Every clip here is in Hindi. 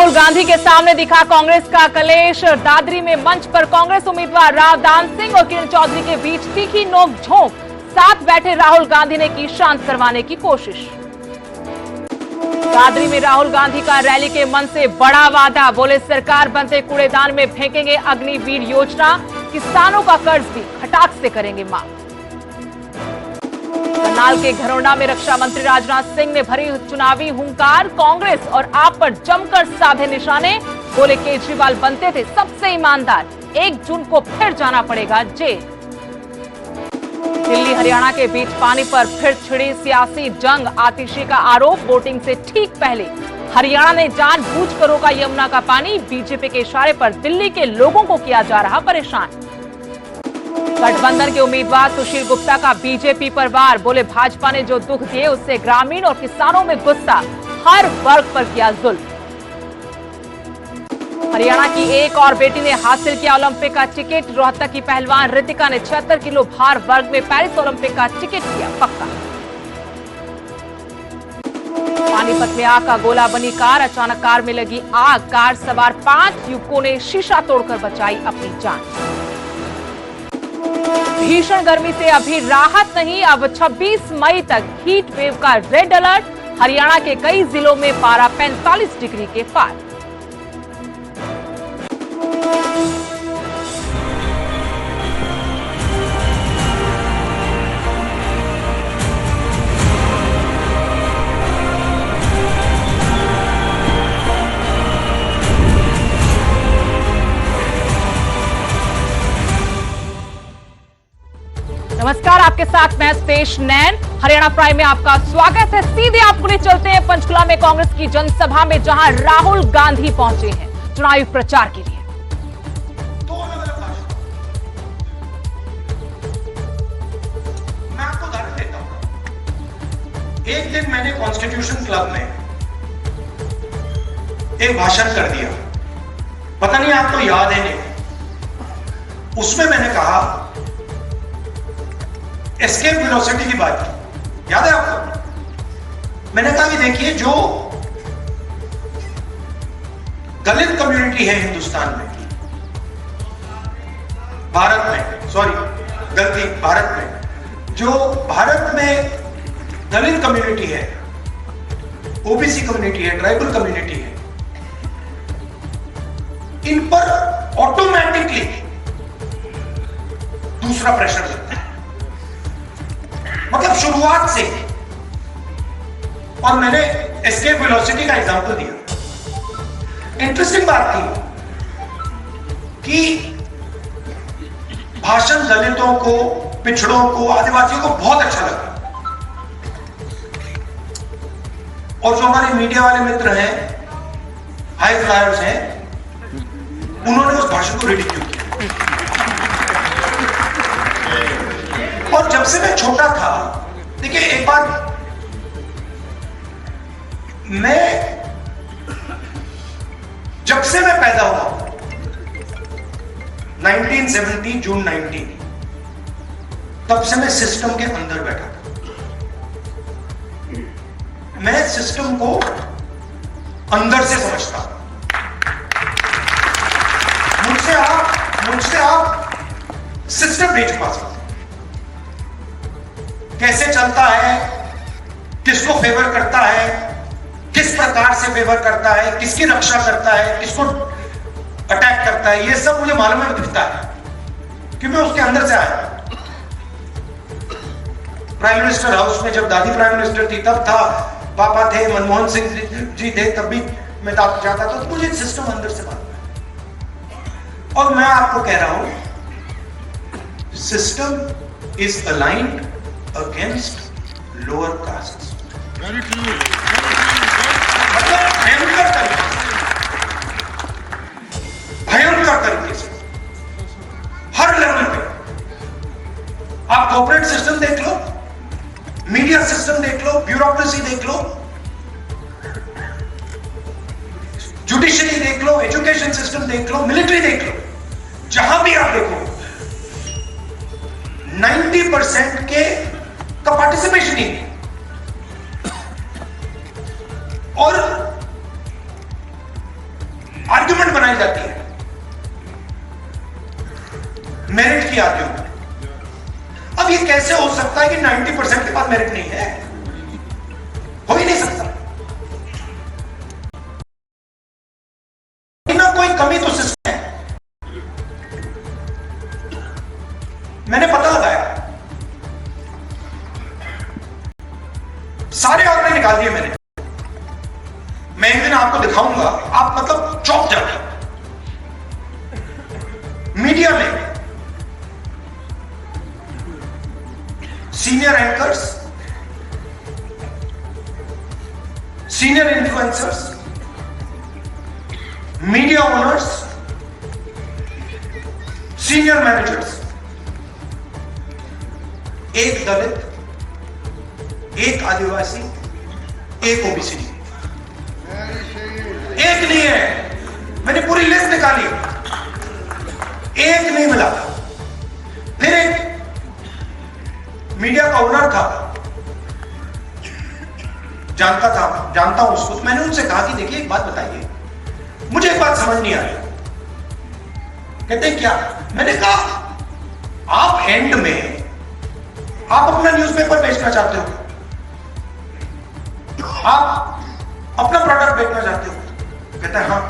राहुल गांधी के सामने दिखा कांग्रेस का कलेश। दादरी में मंच पर कांग्रेस उम्मीदवार रावदान सिंह और किरण चौधरी के बीच तीखी नोक-झोंक। साथ बैठे राहुल गांधी ने की शांत करवाने की कोशिश। दादरी में राहुल गांधी का रैली के मन से बड़ा वादा, बोले सरकार बनते कूड़ेदान में फेंकेंगे अग्निवीर योजना, किसानों का कर्ज भी खटाक से करेंगे माफ। करनाल के घरौंडा में रक्षा मंत्री राजनाथ सिंह ने भरी चुनावी हुंकार। कांग्रेस और आप पर जमकर साधे निशाने, बोले केजरीवाल बनते थे सबसे ईमानदार, 1 जून को फिर जाना पड़ेगा जेल। दिल्ली हरियाणा के बीच पानी पर फिर छिड़ी सियासी जंग, आतिशी का आरोप। वोटिंग से ठीक पहले हरियाणा ने जानबूझकर रोका यमुना का पानी। बीजेपी के इशारे पर दिल्ली के लोगों को किया जा रहा परेशान। गठबंधन के उम्मीदवार सुशील गुप्ता का बीजेपी पर वार, बोले भाजपा ने जो दुख दिए उससे ग्रामीण और किसानों में गुस्सा, हर वर्ग पर किया जुल्म। हरियाणा की एक और बेटी ने हासिल किया ओलंपिक का टिकट। रोहतक की पहलवान रितिका ने 76 किलो भार वर्ग में पेरिस ओलंपिक का टिकट किया पक्का। पानीपत में आग का गोला बनी कार, अचानक कार में लगी आग। कार सवार 5 युवकों ने शीशा तोड़कर बचाई अपनी जान। भीषण गर्मी से अभी राहत नहीं, अब 26 मई तक हीट वेव का रेड अलर्ट। हरियाणा के कई जिलों में पारा 45 डिग्री के पार। नमस्कार, आपके साथ मैं तेज नैन। हरियाणा प्राइम में आपका स्वागत है। सीधे आपको ले चलते हैं पंचकुला में कांग्रेस की जनसभा में, जहां राहुल गांधी पहुंचे हैं चुनावी प्रचार के लिए। मैं आपको उदाहरण देता हूं। एक दिन मैंने कॉन्स्टिट्यूशन क्लब में एक भाषण कर दिया, पता नहीं आपको याद है नहीं। उसमें मैंने कहा, एस्केप वेलोसिटी की बात की, याद है आपको? मैंने कहा कि देखिए, जो दलित कम्युनिटी है हिंदुस्तान में, भारत में, सॉरी गलती, भारत में, जो भारत में दलित कम्युनिटी है, ओबीसी कम्युनिटी है, ट्राइबल कम्युनिटी है, इन पर ऑटोमेटिकली दूसरा प्रेशर लगता है, मतलब शुरुआत से। और मैंने एस्केप वेलोसिटी का एग्जांपल दिया। इंटरेस्टिंग बात थी कि भाषण दलितों को, पिछड़ों को, आदिवासियों को बहुत अच्छा लगा। और जो हमारे मीडिया वाले मित्र हैं, हाई फ्लायर्स हैं, उन्होंने उस भाषण को रिडिक्यूल किया। और जब से मैं छोटा था, देखिए एक बार जब से मैं पैदा हुआ 1970 जून 19, तब से मैं सिस्टम के अंदर बैठा था। मैं सिस्टम को अंदर से समझता। मुझसे आप सिस्टम नहीं छुपा सकते। कैसे चलता है, किसको फेवर करता है, किस प्रकार से फेवर करता है, किसकी रक्षा करता है, किसको अटैक करता है, ये सब मुझे मालूम है, दिखता है, क्योंकि मैं उसके अंदर से आया। प्राइम मिनिस्टर हाउस में जब दादी प्राइम मिनिस्टर थी तब था, पापा थे, मनमोहन सिंह जी थे, तब भी मैं जाता था, तो मुझे सिस्टम अंदर से मालूम है। और मैं आपको कह रहा हूं, system is aligned against lower castes. Very true. मतलब भयंकर तरीके से हर लेवल पे। आप कॉर्पोरेट सिस्टम देख लो, मीडिया सिस्टम देख लो, ब्यूरोक्रेसी देख लो, जुडिशरी देख लो, एजुकेशन सिस्टम देख लो, मिलिट्री देख लो, जहां भी आप देखो 90% का पार्टिसिपेशन ही। और किया आदियों में। अब ये कैसे हो सकता है कि 90% के पास मेरिट नहीं है? हो ही नहीं सकता। ना कोई कमी तो सिस्टम है। मैंने पता लगाया, सारे आंकड़े निकाल दिए मैंने। मैं एक दिन आपको दिखाऊंगा, आप मतलब चौंक जाओगे। मीडिया में senior anchors, senior influencers, media owners, senior managers, एक दलित, एक आदिवासी, एक ओबीसी, एक नहीं है। मैंने पूरी लिस्ट निकाली, एक नहीं मिला। फिर एक मीडिया का ओनर था, जानता हूं उसको, तो मैंने उनसे कहा कि देखिए एक बात बताइए, मुझे एक बात समझ नहीं आ रही। कहते हैं क्या? मैंने कहा आप एंड में आप अपना न्यूज़पेपर बेचना चाहते हो, आप अपना प्रोडक्ट बेचना चाहते हो? कहता है हाँ।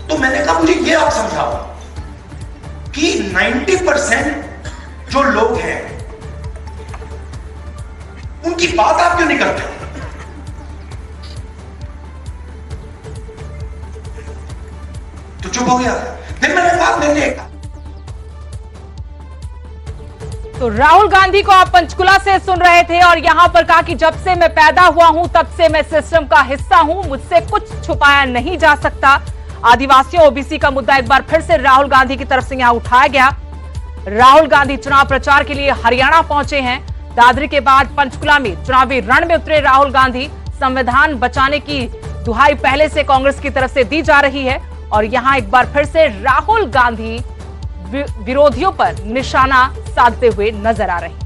तो मैंने कहा मुझे ये आप समझाओ कि 90% जो लोग हैं उनकी बात आप क्यों नहीं करते? तो चुप हो गया। फिर मैंने कहा मैंने तो राहुल गांधी को आप पंचकुला से सुन रहे थे और यहां पर कहा कि जब से मैं पैदा हुआ हूं तब से मैं सिस्टम का हिस्सा हूं, मुझसे कुछ छुपाया नहीं जा सकता। आदिवासियों ओबीसी का मुद्दा एक बार फिर से राहुल गांधी की तरफ से यहां उठाया गया। राहुल गांधी चुनाव प्रचार के लिए हरियाणा पहुंचे हैं। दादरी के बाद पंचकुला में चुनावी रण में उतरे राहुल गांधी। संविधान बचाने की दुहाई पहले से कांग्रेस की तरफ से दी जा रही है और यहां एक बार फिर से राहुल गांधी विरोधियों पर निशाना साधते हुए नजर आ रहे हैं।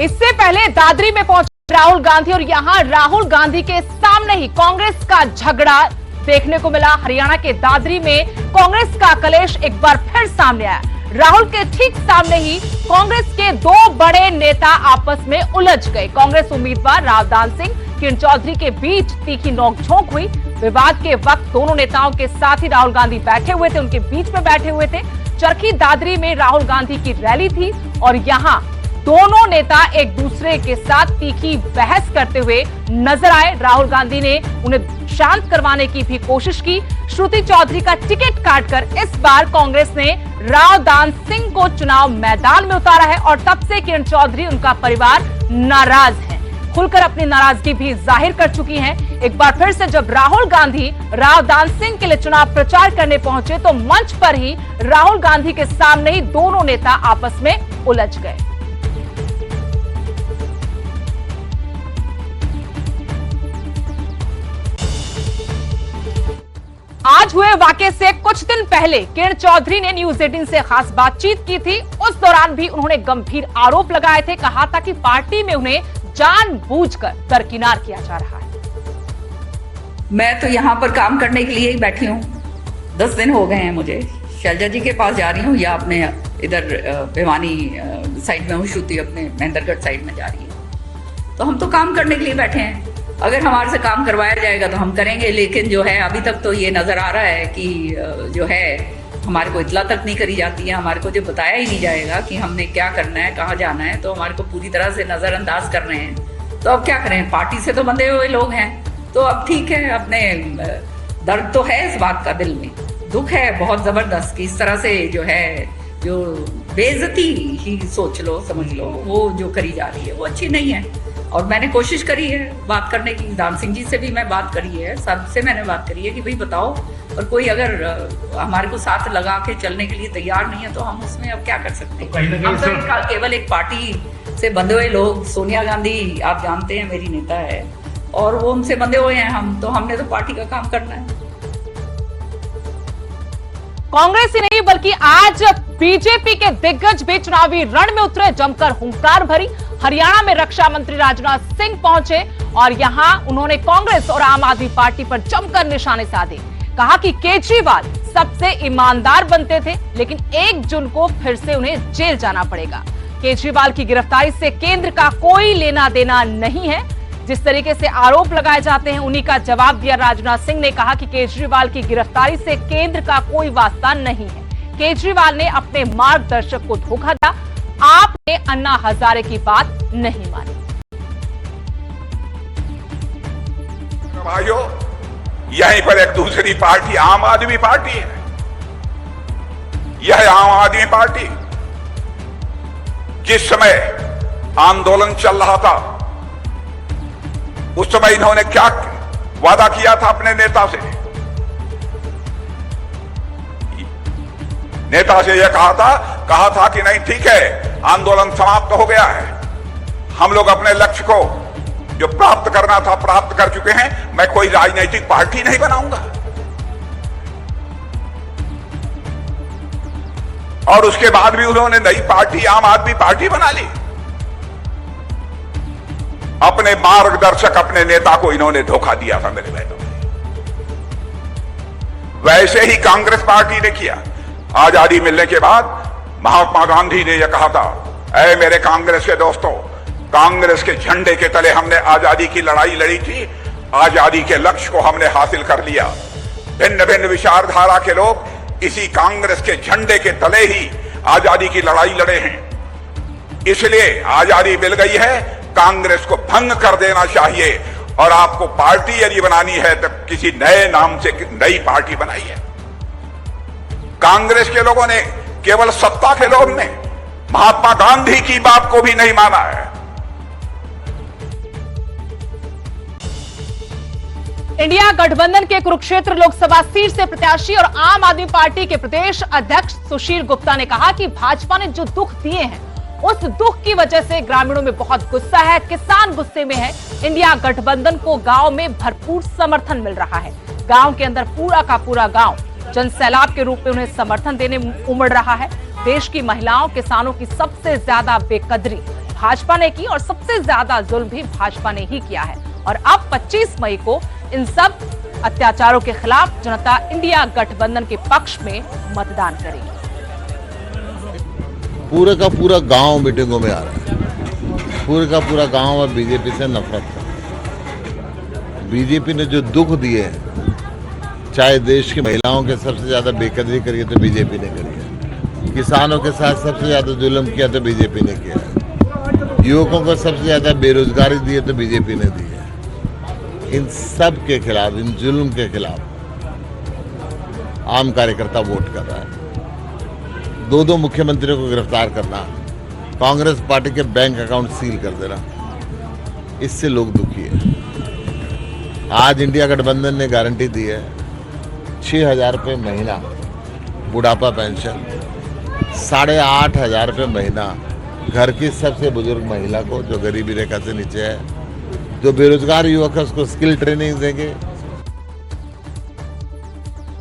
इससे पहले दादरी में पहुंचे राहुल गांधी और यहां राहुल गांधी के सामने ही कांग्रेस का झगड़ा देखने को मिला। हरियाणा के दादरी में कांग्रेस का कलेश एक बार फिर सामने आया। राहुल के ठीक सामने ही कांग्रेस के दो बड़े नेता आपस में उलझ गए। कांग्रेस उम्मीदवार रावदान सिंह, किरण चौधरी के बीच तीखी नोकझोंक हुई। विवाद के वक्त दोनों नेताओं के साथ ही राहुल गांधी बैठे हुए थे, उनके बीच में बैठे हुए थे। चरखी दादरी में राहुल गांधी की रैली थी और यहां दोनों नेता एक दूसरे के साथ तीखी बहस करते हुए नजर आए। राहुल गांधी ने उन्हें शांत करवाने की भी कोशिश की। श्रुति चौधरी का टिकट काटकर इस बार कांग्रेस ने रावदान सिंह को चुनाव मैदान में उतारा है और तब से किरण चौधरी, उनका परिवार नाराज है, खुलकर अपनी नाराजगी भी जाहिर कर चुकी हैं। एक बार फिर से जब राहुल गांधी रावदान सिंह के लिए चुनाव प्रचार करने पहुंचे तो मंच पर ही राहुल गांधी के सामने ही दोनों नेता आपस में उलझ गए। आज हुए वाकये से कुछ दिन पहले किरण चौधरी ने न्यूज 18 से खास बातचीत की थी। उस दौरान भी उन्होंने गंभीर आरोप लगाए थे। कहा था कि पार्टी में उन्हें जानबूझकर दरकिनार किया जा रहा है। मैं तो यहाँ पर काम करने के लिए ही बैठी हूँ। 10 दिन हो गए हैं मुझे। शैलजा जी के पास जा रही हूँ या अपने इधर भिवानी साइड में हूँ, श्रुति अपने महेंद्रगढ़ साइड में जा रही है। तो हम तो काम करने के लिए बैठे हैं। अगर हमारे से काम करवाया जाएगा तो हम करेंगे, लेकिन जो है अभी तक तो ये नजर आ रहा है कि जो है हमारे को इतला तक नहीं करी जाती है, हमारे को जो बताया ही नहीं जाएगा कि हमने क्या करना है, कहाँ जाना है, तो हमारे को पूरी तरह से नजरअंदाज कर रहे हैं। तो अब क्या करें, पार्टी से तो बंधे हुए लोग हैं। तो अब ठीक है, अपने दर्द तो है इस बात का, दिल में दुख है बहुत जबरदस्त कि इस तरह से जो है जो बेइज्जती ही सोच लो समझ लो वो जो करी जा रही है वो अच्छी नहीं है। और मैंने कोशिश करी है बात करने की, दान सिंह जी से भी मैं बात करी है, सबसे मैंने बात करी है कि भाई बताओ, और कोई अगर हमारे को साथ लगा के चलने के लिए तैयार नहीं है तो हम उसमें अब क्या कर सकते हैं। हम तो केवल एक पार्टी से बंधे हुए लोग, सोनिया गांधी आप जानते हैं मेरी नेता है और वो उनसे बंधे हुए हैं हम, तो हमने तो पार्टी का काम करना है। कांग्रेस ही नहीं बल्कि आज बीजेपी के दिग्गज भी चुनावी रण में उतरे, जमकर हुंकार भरी। हरियाणा में रक्षा मंत्री राजनाथ सिंह पहुंचे और यहां उन्होंने कांग्रेस और आम आदमी पार्टी पर जमकर निशाने साधे। कहा कि केजरीवाल सबसे ईमानदार बनते थे, लेकिन 1 जून को फिर से उन्हें जेल जाना पड़ेगा। केजरीवाल की गिरफ्तारी से केंद्र का कोई लेना देना नहीं है। जिस तरीके से आरोप लगाए जाते हैं, उन्हीं का जवाब दिया राजनाथ सिंह ने। कहा कि केजरीवाल की गिरफ्तारी से केंद्र का कोई वास्ता नहीं है। केजरीवाल ने अपने मार्गदर्शक को धोखा दिया। आपने अन्ना हजारे की बात नहीं मानी। भाइयों, यहीं पर एक दूसरी पार्टी आम आदमी पार्टी है। यह आम आदमी पार्टी जिस समय आंदोलन चल रहा था, उस समय इन्होंने क्या वादा किया था अपने नेता से? नेता से यह कहा था कि नहीं, ठीक है, आंदोलन समाप्त हो गया है, हम लोग अपने लक्ष्य को जो प्राप्त करना था प्राप्त कर चुके हैं, मैं कोई राजनीतिक पार्टी नहीं बनाऊंगा। और उसके बाद भी उन्होंने नई पार्टी आम आदमी पार्टी बना ली। अपने मार्गदर्शक, अपने नेता को इन्होंने धोखा दिया था मेरे बहनों। वैसे ही कांग्रेस पार्टी ने किया। आजादी मिलने के बाद महात्मा गांधी ने यह कहा था, ऐ मेरे कांग्रेस के दोस्तों, कांग्रेस के झंडे के तले हमने आजादी की लड़ाई लड़ी थी, आजादी के लक्ष्य को हमने हासिल कर लिया। भिन्न भिन्न विचारधारा के लोग इसी कांग्रेस के झंडे के तले ही आजादी की लड़ाई लड़े हैं। इसलिए आजादी मिल गई है, कांग्रेस को भंग कर देना चाहिए और आपको पार्टी यदि बनानी है तो किसी नए नाम से नई पार्टी बनाइए। कांग्रेस के लोगों ने, केवल सत्ता के लोग ने महात्मा गांधी की बात को भी नहीं माना है। इंडिया गठबंधन के कुरुक्षेत्र लोकसभा सीट से प्रत्याशी और आम आदमी पार्टी के प्रदेश अध्यक्ष सुशील गुप्ता ने कहा कि भाजपा ने जो दुख दिए हैं, उस दुख की वजह से ग्रामीणों में बहुत गुस्सा है, किसान गुस्से में है। इंडिया गठबंधन को गांव में भरपूर समर्थन मिल रहा है। गांव के अंदर पूरा का पूरा गांव जन सैलाब के रूप में उन्हें समर्थन देने उमड़ रहा है। देश की महिलाओं, किसानों की सबसे ज्यादा बेकदरी भाजपा ने की और सबसे ज्यादा जुल्म भी भाजपा ने ही किया है। और अब 25 मई को इन सब अत्याचारों के खिलाफ जनता इंडिया गठबंधन के पक्ष में मतदान करेगी। पूरे का पूरा गांव मीटिंगों में आ रहा है। पूरे का पूरा गांव और बीजेपी से नफरत है। बीजेपी ने जो दुख दिए हैं, चाहे देश की महिलाओं के सबसे ज्यादा बेकदरी करी तो बीजेपी ने करी है, किसानों के साथ सबसे ज्यादा जुल्म किया तो बीजेपी ने किया है, युवकों को सबसे ज्यादा बेरोजगारी दी है तो बीजेपी ने दी है। इन सब के खिलाफ, इन जुल्म के खिलाफ आम कार्यकर्ता वोट कर रहा है। दो मुख्यमंत्रियों को गिरफ्तार करना, कांग्रेस पार्टी के बैंक अकाउंट सील कर देना, इससे लोग दुखी है। आज इंडिया गठबंधन ने गारंटी दी है 6,000 रुपये महीना बुढ़ापा पेंशन, 8,500 रुपये महीना घर की सबसे बुजुर्ग महिला को जो गरीबी रेखा से नीचे है, जो बेरोजगार युवक है उसको स्किल ट्रेनिंग देंगे।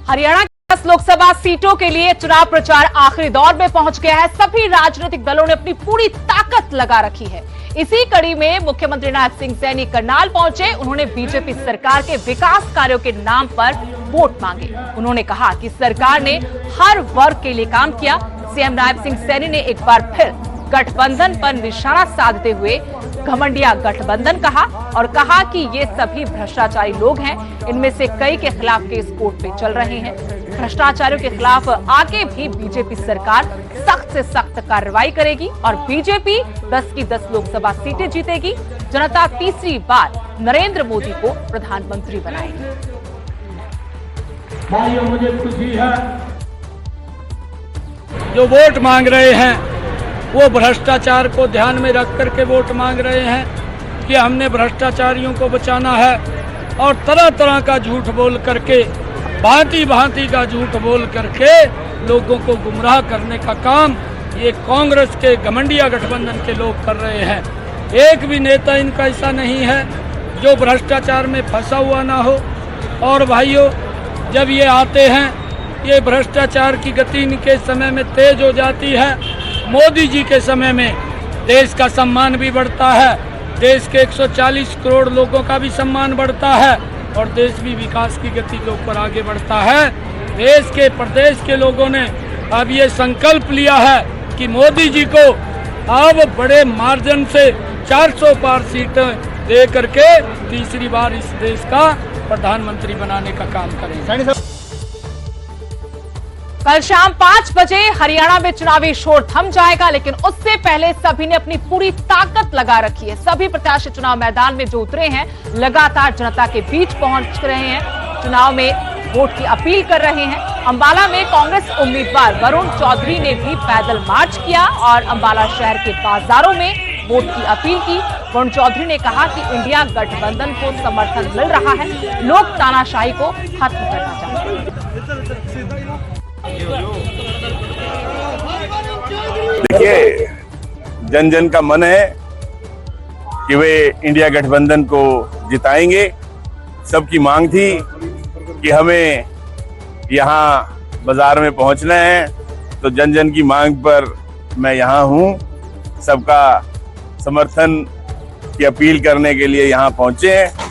हरियाणा 10 लोकसभा सीटों के लिए चुनाव प्रचार आखिरी दौर में पहुंच गया है। सभी राजनीतिक दलों ने अपनी पूरी ताकत लगा रखी है। इसी कड़ी में मुख्यमंत्री नायब सिंह सैनी करनाल पहुंचे। उन्होंने बीजेपी सरकार के विकास कार्यों के नाम पर वोट मांगे। उन्होंने कहा कि सरकार ने हर वर्ग के लिए काम किया। सीएम नायब सिंह सैनी ने एक बार फिर गठबंधन पर निशाना साधते हुए घमंडिया गठबंधन कहा और कहा कि ये सभी भ्रष्टाचारी लोग हैं। इनमें से कई के खिलाफ केस कोर्ट में चल रहे हैं। भ्रष्टाचारियों के खिलाफ आगे भी बीजेपी सरकार सख्त से सख्त कार्रवाई करेगी और बीजेपी 10 की 10 लोकसभा सीटें जीतेगी। जनता तीसरी बार नरेंद्र मोदी को प्रधानमंत्री बनाएगी। भाइयों, मुझे खुशी है जो वोट मांग रहे हैं वो भ्रष्टाचार को ध्यान में रख करके वोट मांग रहे हैं कि हमने भ्रष्टाचारियों को बचाना है। और तरह तरह का झूठ बोल करके, भांति भांति का झूठ बोल करके लोगों को गुमराह करने का काम ये कांग्रेस के घमंडिया गठबंधन के लोग कर रहे हैं। एक भी नेता इनका ऐसा नहीं है जो भ्रष्टाचार में फंसा हुआ ना हो। और भाइयों, जब ये आते हैं, ये भ्रष्टाचार की गति इनके समय में तेज हो जाती है। मोदी जी के समय में देश का सम्मान भी बढ़ता है, देश के 140 करोड़ लोगों का भी सम्मान बढ़ता है। और देश भी विकास की गति के ऊपर आगे बढ़ता है। देश के प्रदेश के लोगों ने अब ये संकल्प लिया है कि मोदी जी को अब बड़े मार्जिन से 400 पार सीटें दे करके तीसरी बार इस देश का प्रधानमंत्री बनाने का काम करेंगे। कल शाम 5 बजे हरियाणा में चुनावी शोर थम जाएगा, लेकिन उससे पहले सभी ने अपनी पूरी ताकत लगा रखी है। सभी प्रत्याशी चुनाव मैदान में जो उतरे हैं, लगातार जनता के बीच पहुंच रहे हैं, चुनाव में वोट की अपील कर रहे हैं। अंबाला में कांग्रेस उम्मीदवार वरुण चौधरी ने भी पैदल मार्च किया और अंबाला शहर के बाजारों में वोट की अपील की। वरुण चौधरी ने कहा कि इंडिया गठबंधन को समर्थन मिल रहा है, लोग तानाशाही को खत्म करना चाहते हैं। देखिए, जन जन का मन है कि वे इंडिया गठबंधन को जिताएंगे। सबकी मांग थी कि हमें यहाँ बाजार में पहुंचना है, तो जन जन की मांग पर मैं यहाँ हूँ। सबका समर्थन की अपील करने के लिए यहाँ पहुंचे हैं।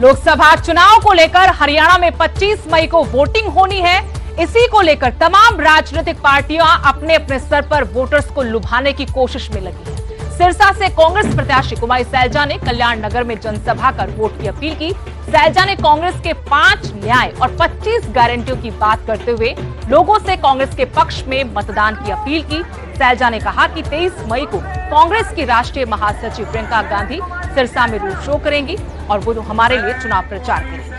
लोकसभा चुनाव को लेकर हरियाणा में 25 मई को वोटिंग होनी है। इसी को लेकर तमाम राजनीतिक पार्टियां अपने अपने स्तर पर वोटर्स को लुभाने की कोशिश में लगी है। सिरसा से कांग्रेस प्रत्याशी कुमारी सैलजा ने कल्याण नगर में जनसभा कर वोट की अपील की। सैलजा ने कांग्रेस के 5 न्याय और 25 गारंटियों की बात करते हुए लोगों से कांग्रेस के पक्ष में मतदान की अपील की। सैलजा ने कहा कि 23 मई को कांग्रेस की राष्ट्रीय महासचिव प्रियंका गांधी सिरसा में रोड शो करेंगी और वो हमारे लिए चुनाव प्रचार करेंगी।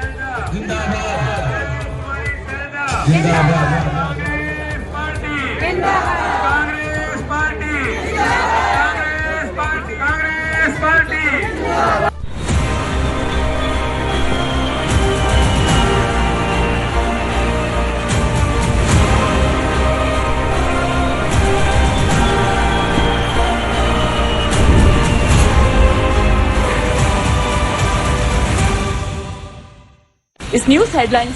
इस न्यूज हेडलाइन